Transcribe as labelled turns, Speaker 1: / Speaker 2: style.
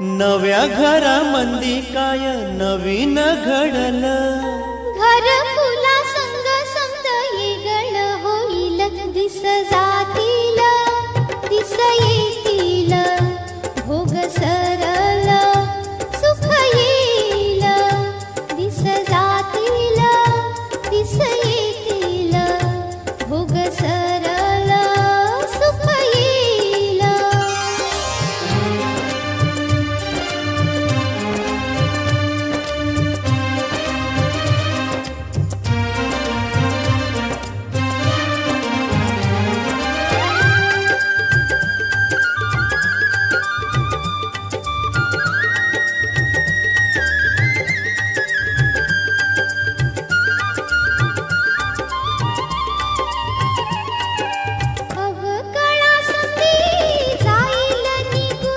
Speaker 1: नव्या घरामंदी काय नवीन घडल,
Speaker 2: घर फुला संग समद येगळ होईल, दिस जातील दिस येईल